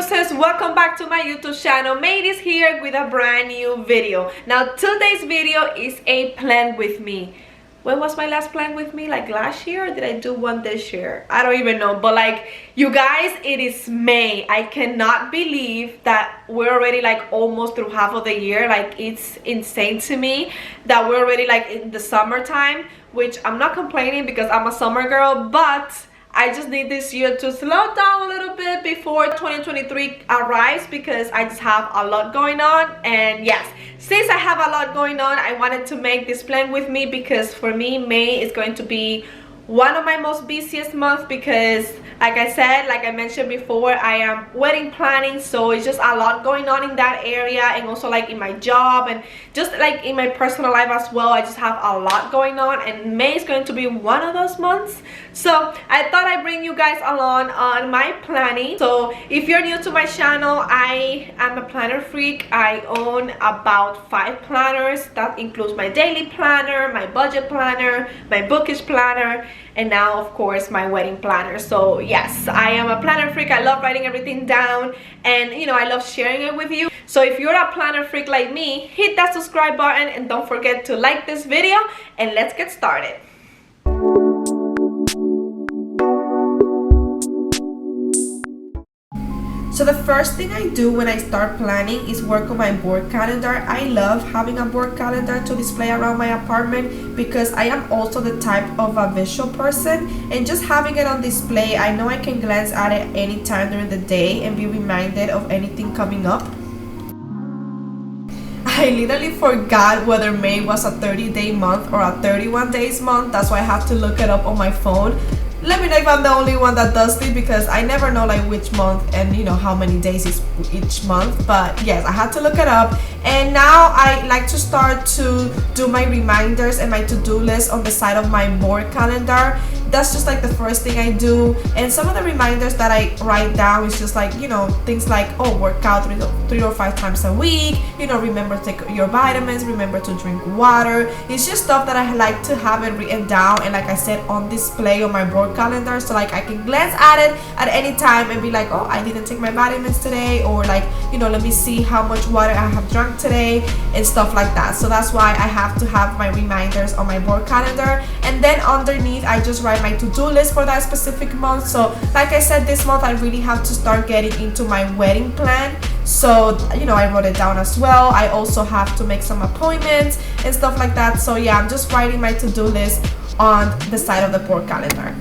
muses, welcome back to my YouTube channel. Meirys here with a brand new video. Now today's video is a plan with me. When was my last plan with me? Like last year, or did I do one this year? I don't even know. But like, you guys, it is May. I cannot believe that we're already like almost through half of the year. Like, it's insane to me that we're already like in the summertime, which I'm not complaining because I'm a summer girl, but I just need this year to slow down a little bit before 2023 arrives because I just have a lot going on. And yes, since I have a lot going on, I wanted to make this plan with me because for me, May is going to be one of my most busiest months because like I said, like I mentioned before, I am wedding planning, so it's just a lot going on in that area, and also like in my job and just like in my personal life as well. I just have a lot going on, and May is going to be one of those months. So I thought I'd bring you guys along on my planning. So if you're new to my channel, I am a planner freak. I own about 5 planners. That includes my daily planner, my budget planner, my bookish planner, and now of course my wedding planner. So yes, I am a planner freak. I love writing everything down, and you know, I love sharing it with you. So if you're a planner freak like me, hit that subscribe button and don't forget to like this video, and let's get started. So the first thing I do when I start planning is work on my board calendar. I love having a board calendar to display around my apartment because I am also the type of a visual person, and just having it on display, I know I can glance at it anytime during the day and be reminded of anything coming up. I literally forgot whether May was a 30-day month or a 31 days month. That's why I have to look it up on my phone. Let me know if I'm the only one that does this because I never know like which month and you know how many days is each month. But yes, I had to look it up, and now I like to start to do my reminders and my to-do list on the side of my board calendar. That's just like the first thing I do. And some of the reminders that I write down is just like, you know, things like, oh, work out 3 or 5 times a week, you know, remember to take your vitamins, remember to drink water. It's just stuff that I like to have it written down and, like I said, on display on my board calendar, so like I can glance at it at any time and be like, oh, I didn't take my vitamins today, or like, you know, let me see how much water I have drunk today and stuff like that. So that's why I have to have my reminders on my board calendar. And then underneath, I just write my to-do list for that specific month. So like I said, this month I really have to start getting into my wedding plan. So, you know, I wrote it down as well. I also have to make some appointments and stuff like that. So yeah, I'm just writing my to-do list on the side of the board calendar.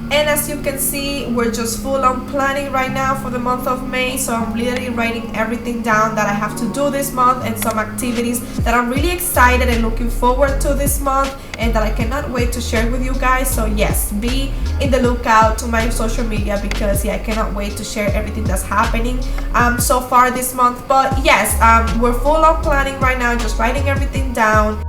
And as you can see, we're just full on planning right now for the month of May. So I'm literally writing everything down that I have to do this month and some activities that I'm really excited and looking forward to this month and that I cannot wait to share with you guys. So yes, be in the lookout to my social media because yeah, I cannot wait to share everything that's happening so far this month. But yes, we're full on planning right now, just writing everything down.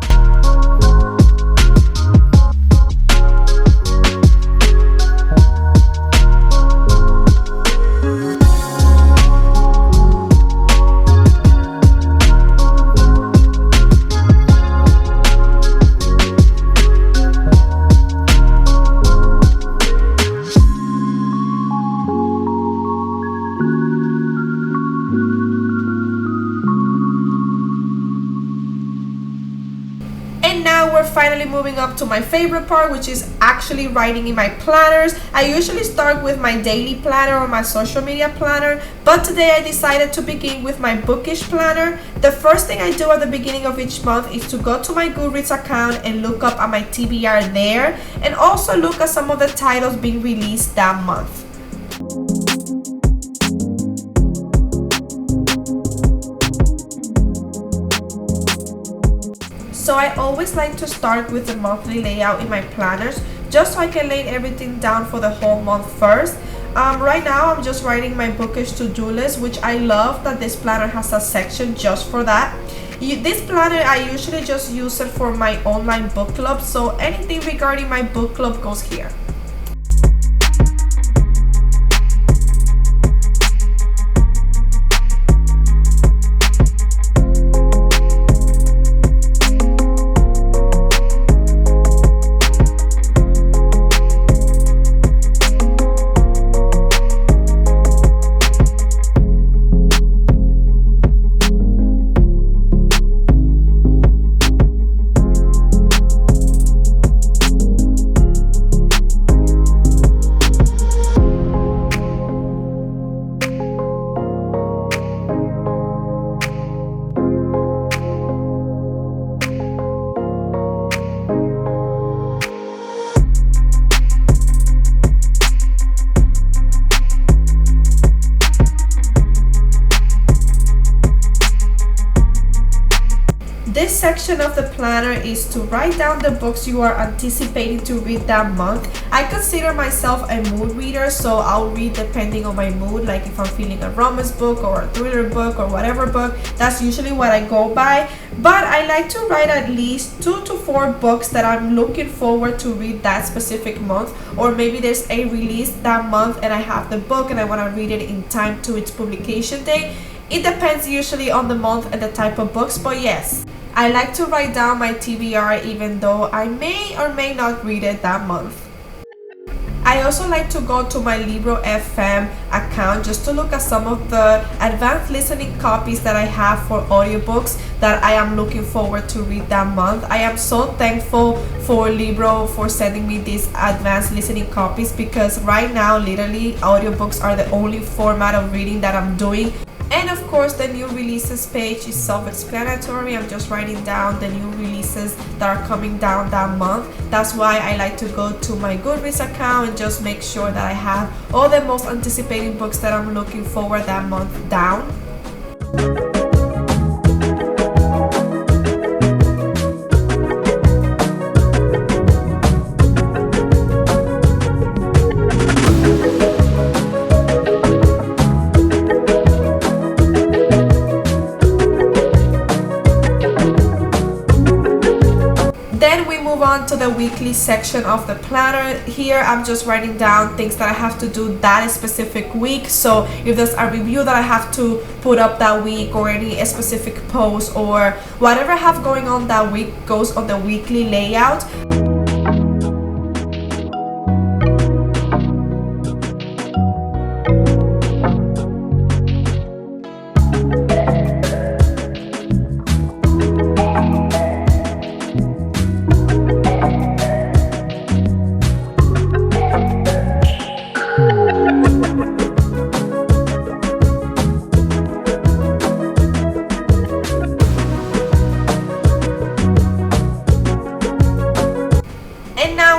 And now we're finally moving up to my favorite part, which is actually writing in my planners. I usually start with my daily planner or my social media planner, but today I decided to begin with my bookish planner. The first thing I do at the beginning of each month is to go to my Goodreads account and look up at my TBR there, and also look at some of the titles being released that month. So I always like to start with the monthly layout in my planners, just so I can lay everything down for the whole month first. Right now I'm just writing my bookish to-do list, which I love that this planner has a section just for that. This planner, I usually just use it for my online book club, so anything regarding my book club goes here. This section of the planner is to write down the books you are anticipating to read that month. I consider myself a mood reader, so I'll read depending on my mood. Like if I'm feeling a romance book or a thriller book or whatever book, that's usually what I go by. But I like to write at least 2 to 4 books that I'm looking forward to read that specific month, or maybe there's a release that month and I have the book and I want to read it in time to its publication date. It depends usually on the month and the type of books, but yes, I like to write down my TBR even though I may or may not read it that month. I also like to go to my Libro FM account just to look at some of the advanced listening copies that I have for audiobooks that I am looking forward to read that month. I am so thankful for Libro for sending me these advanced listening copies, because right now literally audiobooks are the only format of reading that I'm doing. And of course, the new releases page is self-explanatory. I'm just writing down the new releases that are coming down that month. That's why I like to go to my Goodreads account and just make sure that I have all the most anticipating books that I'm looking forward that month down. To the weekly section of the planner. Here I'm just writing down things that I have to do that specific week. So if there's a review that I have to put up that week, or any specific post, or whatever I have going on that week goes on the weekly layout.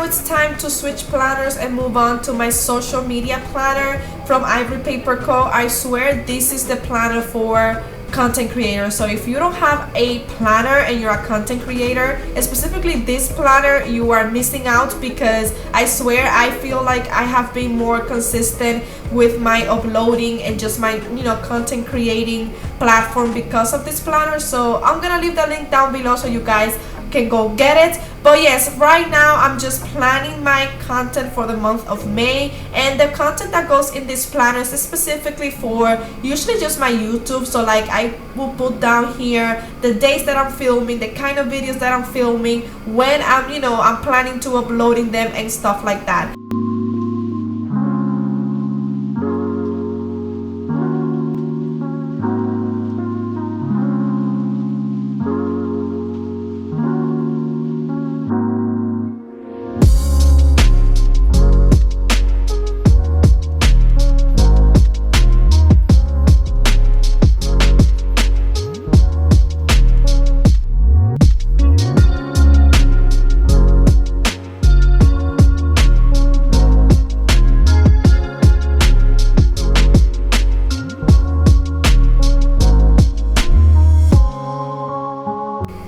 It's time to switch planners and move on to my social media planner from Ivory Paper Co. I swear this is the planner for content creators. So if you don't have a planner and you're a content creator, specifically this planner, you are missing out, because I swear I feel like I have been more consistent with my uploading and just my content creating platform because of this planner. So I'm gonna leave the link down below so you guys can go get it. But yes, right now I'm just planning my content for the month of May, and the content that goes in this planner is specifically for usually just my YouTube. So like I will put down here the days that I'm filming, the kind of videos that I'm filming, when I'm planning to uploading them and stuff like that.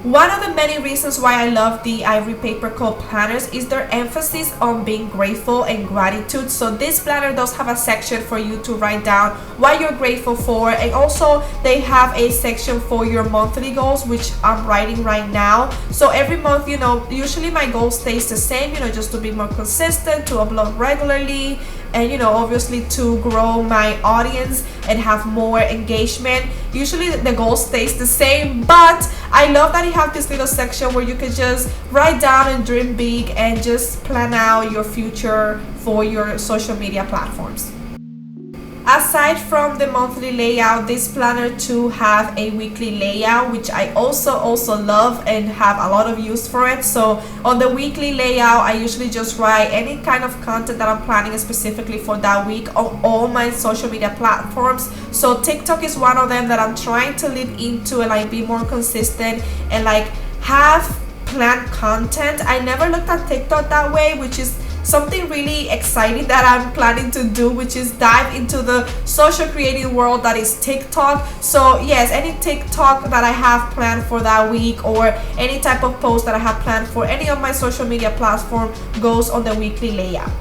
One of the many reasons why I love the Ivory Paper Co planners is their emphasis on being grateful and gratitude. So this planner does have a section for you to write down what you're grateful for, and also they have a section for your monthly goals, which I'm writing right now. So every month, usually my goal stays the same, just to be more consistent, to upload regularly, and obviously to grow my audience and have more engagement. Usually the goal stays the same, but I love that you have this little section where you can just write down and dream big and just plan out your future for your social media platforms. Aside from the monthly layout, this planner too have a weekly layout, which I also love and have a lot of use for it. So on the weekly layout, I usually just write any kind of content that I'm planning specifically for that week on all my social media platforms. So TikTok is one of them that I'm trying to live into and like be more consistent and like have planned content. I never looked at TikTok that way, which is something really exciting that I'm planning to do, which is dive into the social creating world that is TikTok. So yes, any TikTok that I have planned for that week, or any type of post that I have planned for any of my social media platform, goes on the weekly layout.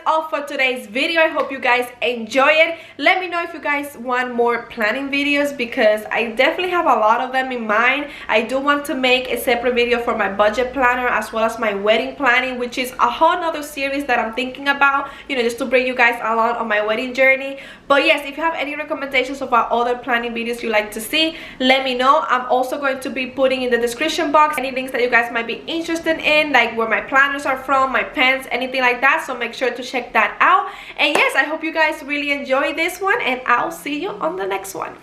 All for today's video. I hope you guys enjoy it. Let me know if you guys want more planning videos, because I definitely have a lot of them in mind. I do want to make a separate video for my budget planner as well as my wedding planning, which is a whole nother series that I'm thinking about, you know, just to bring you guys along on my wedding journey. But yes, if you have any recommendations about other planning videos you like to see, let me know. I'm also going to be putting in the description box any links that you guys might be interested in, like where my planners are from, my pens, anything like that. So make sure to check that out. And yes, I hope you guys really enjoy this one, and I'll see you on the next one.